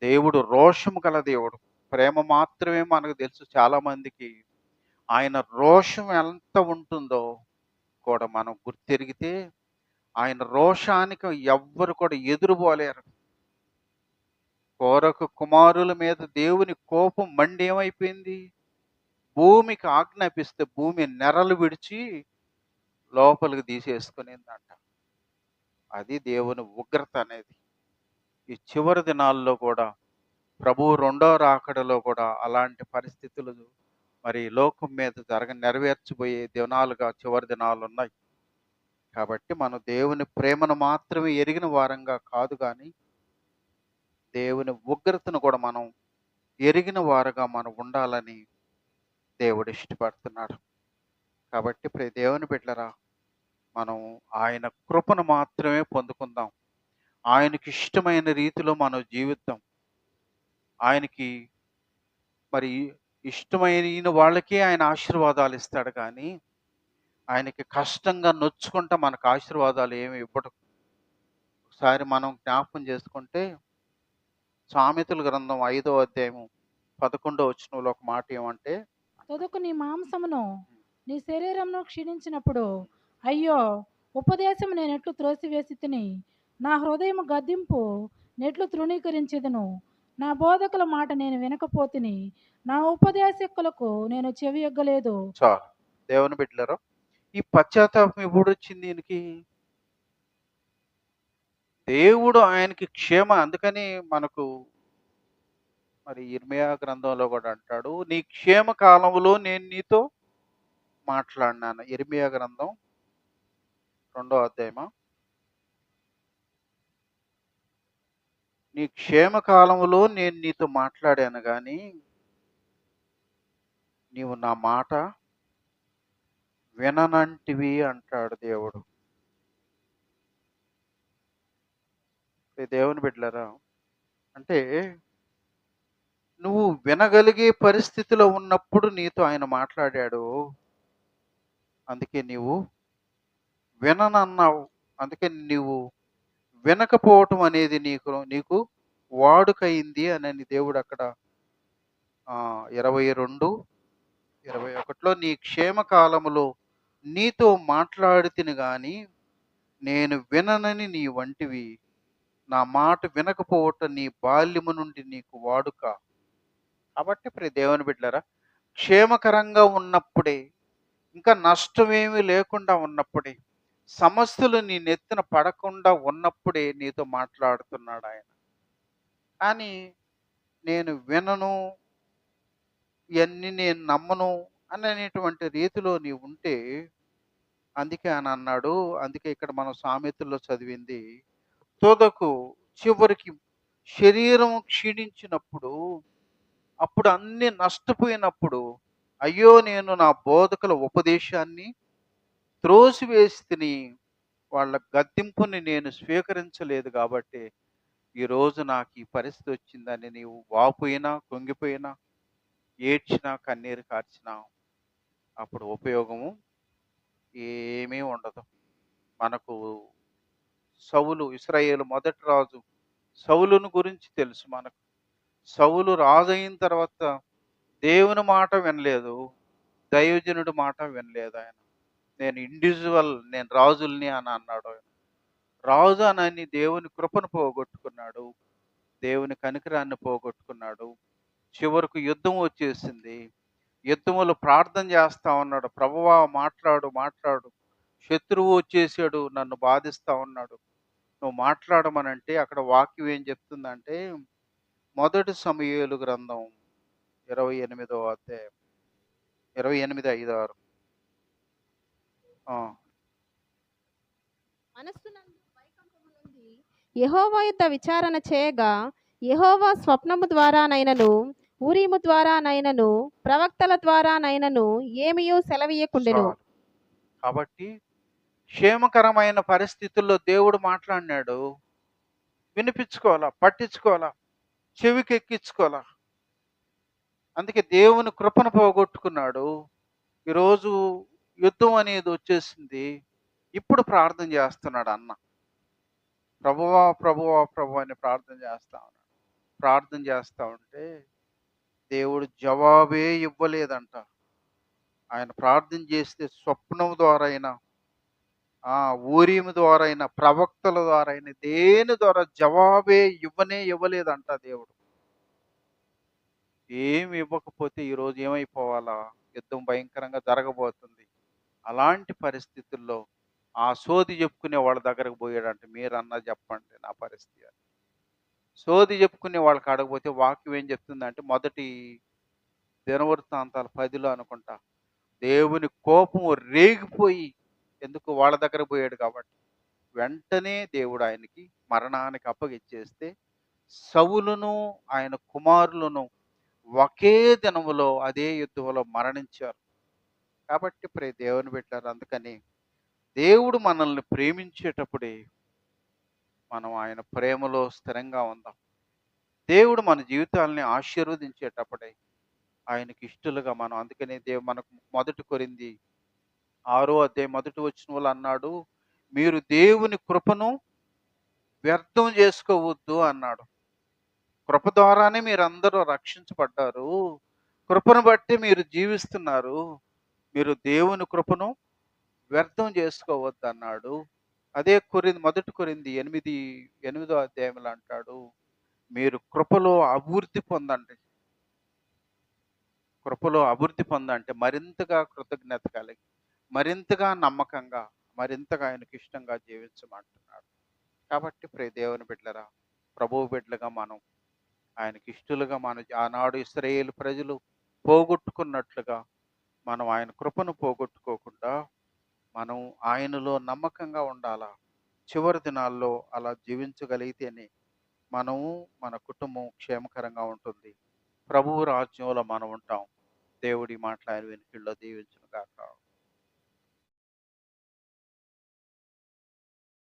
దేవుడు రోషము గల దేవుడు. ప్రేమ మాత్రమే మనకు తెలుసు. చాలా మందికి ఆయన రోషం ఎంత ఉంటుందో కూడా మనం గుర్తెరిగితే, ఆయన రోషానికి ఎవ్వరు కూడా ఎదురుపోలేరు. కోరహు కుమారుల మీద దేవుని కోపం మండి ఏమైపోయింది? భూమికి ఆజ్ఞాపిస్తే భూమి నెరలు విడిచి లోపలికి తీసేసుకునిందంట. అది దేవుని ఉగ్రత అనేది. ఈ చివరి దినాల్లో కూడా ప్రభువు రెండో రాకడలో కూడా అలాంటి పరిస్థితులు మరి లోకం మీద నెరవేర్చబోయే దినాలుగా చివరి దినాలు ఉన్నాయి. కాబట్టి మనం దేవుని ప్రేమను మాత్రమే ఎరిగిన వారంగా కాదు కానీ, దేవుని ఉగ్రతను కూడా మనం ఎరిగిన వారుగా మనం ఉండాలని దేవుడు ఇష్టపడుతున్నాడు. కాబట్టి ప్రియ దేవుని బిడ్డలారా, మనం ఆయన కృపను మాత్రమే పొందుకుందాం. ఆయనకి ఇష్టమైన రీతిలో మనం జీవిద్దాం. ఆయనకి మరి ఇష్టమైన వాళ్ళకే ఆయన ఆశీర్వాదాలు ఇస్తాడు కానీ, ఆయనకి కష్టంగా నొచ్చుకుంటా మనకు ఆశీర్వాదాలు ఏమి ఇవ్వడు. ఒకసారి మనం జ్ఞాపకం చేసుకుంటే, సామెతల గ్రంథం 5వ అధ్యాయము 11వ వచనంలో ఒక మాట ఏమంటే, తుదకు నీ మాంసమును నీ శరీరమును క్షీణించినప్పుడు అయ్యో ఉపదేశము నేనెట్లు త్రోసివేసి తిని, నా హృదయము గద్దింపు నెట్లు తృణీకరించెదను, నా బోధకుల మాట నేను వినకపోతిని, నా ఉపదేశకులకు నేను చెవియొగ్గలేదు. చాలు. దేవుని బిడ్డలారా, ఈ పశ్చాత్తాపం ఎప్పుడు వచ్చింది ఈయనకి? దేవుడు ఆయనకి అందుకని మనకు మరి ఇర్మియా గ్రంథంలో కూడా అంటాడు, నీ క్షేమ కాలములో నేను నీతో మాట్లాడినాను. ఇర్మియా గ్రంథం 2వ అధ్యాయమా? నీ క్షేమ కాలములో నేను నీతో మాట్లాడాను కానీ, నీవు నా మాట విననంటివి అంటాడు దేవుడు. ఈ దేవుని బిడ్డలారా, అంటే నువ్వు వినగలిగే పరిస్థితిలో ఉన్నప్పుడు నీతో ఆయన మాట్లాడాడు. అందుకే నీవు విననన్నావు. అందుకే నీవు వినకపోవటం అనేది నీకు వాడుకయింది అని దేవుడు అక్కడ 22:21లో నీ క్షేమకాలములో నీతో మాట్లాడితిని గాని నేను విననని నీ వంటివి, నా మాట వినకపోవటం నీ బాల్యము నుండి నీకు వాడుక. కాబట్టి ప్రియ దేవుని బిడ్డలారా, క్షేమకరంగా ఉన్నప్పుడే, ఇంకా నష్టమేమీ లేకుండా ఉన్నప్పుడే, సమస్యలు నీ నెత్తిన పడకుండా ఉన్నప్పుడే నీతో మాట్లాడుతున్నాడు ఆయన. కానీ నేను వినను, ఇవన్నీ నేను నమ్మను అనేటువంటి రీతిలో నీవు ఉంటే, అందుకే ఆయన అన్నాడు. అందుకే ఇక్కడ మనం సామెతల్లో చదివింది, తుదకు చివరికి శరీరం క్షీణించినప్పుడు, అప్పుడు అన్ని నష్టపోయినప్పుడు, అయ్యో నేను నా బోధకుల ఉపదేశాన్ని త్రోసివేసి తిని, వాళ్ళ గద్దింపుని నేను స్వీకరించలేదు కాబట్టి ఈరోజు నాకు ఈ పరిస్థితి వచ్చిందని నీవు వాపోయినా, కుంగిపోయినా, ఏడ్చినా, కన్నీరు కార్చినా అప్పుడు ఉపయోగము ఏమీ ఉండదు. మనకు సౌలు, ఇశ్రాయేలు మొదటి రాజు సౌలును గురించి తెలుసు మనకు. సౌలు రాజు అయిన తర్వాత దేవుని మాట వినలేదు, దైవజనుడి మాట వినలేదు ఆయన. నేను రాజుల్ని అని అన్నాడు. రాజు అనని దేవుని కృపను పోగొట్టుకున్నాడు. దేవుని కనికరాన్ని పోగొట్టుకున్నాడు. చివరకు యుద్ధం వచ్చేసింది. యుద్ధంలో ప్రార్థన చేస్తా ఉన్నాడు. ప్రభువా మాట్లాడు, మాట్లాడు. శత్రువు వచ్చేసాడు. నన్ను బాధిస్తా ఉన్నాడు. నువ్వు మాట్లాడమనంటే అక్కడ వాక్యం ఏం చెప్తుందంటే, మొదటి సమూయేలు గ్రంథం 28వ అధ్యాయం 28:5-6. ఆ! మనస్సునందు భయకంపము నుండి యెహోవా యొద్ద విచారణ చేయగా యెహోవా స్వప్నము ద్వారానైనను ఊరీము ద్వారానైనను ప్రవక్తల ద్వారానైనను ఏమియూ సెలవీయకుండెను. చాలు. కాబట్టి క్షేమకరమైన పరిస్థితుల్లో దేవుడు మాట్లాడినాడు. వినిపించుకోవాలా, పట్టించుకోవాలా, చెవికెక్కించుకోవాలా. అందుకే దేవుని కృపను పోగొట్టుకున్నాడు. ఈరోజు యుద్ధం అనేది వచ్చేసింది. ఇప్పుడు ప్రార్థన చేస్తున్నాడు అన్న. ప్రభువా, ప్రభువా, ప్రభువా అని ప్రార్థన చేస్తా ఉన్నాడు. ప్రార్థన చేస్తా ఉంటే దేవుడు జవాబే ఇవ్వలేదంట. ఆయన ప్రార్థన చేస్తే స్వప్నం ద్వారా అయినా, ఊరీము ద్వారా అయినా, ప్రవక్తల ద్వారా అయినా, దేని ద్వారా జవాబే ఇవ్వలేదంట దేవుడు. ఏమి ఇవ్వకపోతే ఈరోజు ఏమైపోవాలా? యుద్ధం భయంకరంగా జరగబోతుంది. అలాంటి పరిస్థితుల్లో ఆ సోది చెప్పుకునే వాళ్ళ దగ్గరకు పోయాడంటే మీరన్నా చెప్పండి నా పరిస్థితి అని. సోది చెప్పుకునే వాళ్ళ కాడకు పోతే వాక్యం ఏం చెప్తుందంటే మొదటి దినవృత్తాంతాలు 10లో అనుకుంటా. దేవుని కోపము రేగిపోయి ఎందుకు వాళ్ళ దగ్గరకు పోయాడు కాబట్టి. వెంటనే దేవుడు ఆయనకి మరణానికి అప్పగిచ్చేస్తే సౌలును ఆయన కుమారులను ఒకే దినములో అదే యుద్ధంలో మరణించారు. కాబట్టి దేవుని బిడ్డలారా అందుకని దేవుడు మనల్ని ప్రేమించేటప్పుడే మనం ఆయన ప్రేమలో స్థిరంగా ఉందాం. దేవుడు మన జీవితాల్ని ఆశీర్వదించేటప్పుడే ఆయనకి ఇష్టలుగా మనం అందుకనే మనకు మొదటి కొరింథీ 6వ అధ్యాయం మొదటి వచనంలో అన్నాడు, మీరు దేవుని కృపను వ్యర్థం చేసుకోవద్దు అన్నాడు. కృప ద్వారానే మీరందరూ రక్షించబడ్డారు. కృపను బట్టి మీరు జీవిస్తున్నారు. మీరు దేవుని కృపను వ్యర్థం చేసుకోవద్దు అన్నాడు. అదే మొదటి కొరింథీ 8వ అధ్యాయంలో అంటాడు, మీరు కృపలో అభివృద్ధి పొందండి. కృపలో అభివృద్ధి పొందంటే మరింతగా కృతజ్ఞత కలిగి, మరింతగా నమ్మకంగా, మరింతగా ఆయనకి ఇష్టంగా జీవించమంటున్నాడు. కాబట్టి దేవుని బిడ్డలారా, ప్రభువు బిడ్డలుగా మనం ఆయనకి ఇష్టలుగా ఆనాడు ఇశ్రాయేలు ప్రజలు పోగొట్టుకున్నట్లుగా మనం ఆయన కృపను పోగొట్టుకోకుండా మనం ఆయనలో నమ్మకంగా ఉండాలా. చివరి దినాల్లో అలా జీవించగలిగితేనే మనము మన కుటుంబం క్షేమకరంగా ఉంటుంది. ప్రభువు రాజ్యంలో మనం ఉంటాం. దేవుడి మాటలు ఆయన వెనుకల్లో దీవించును గాక.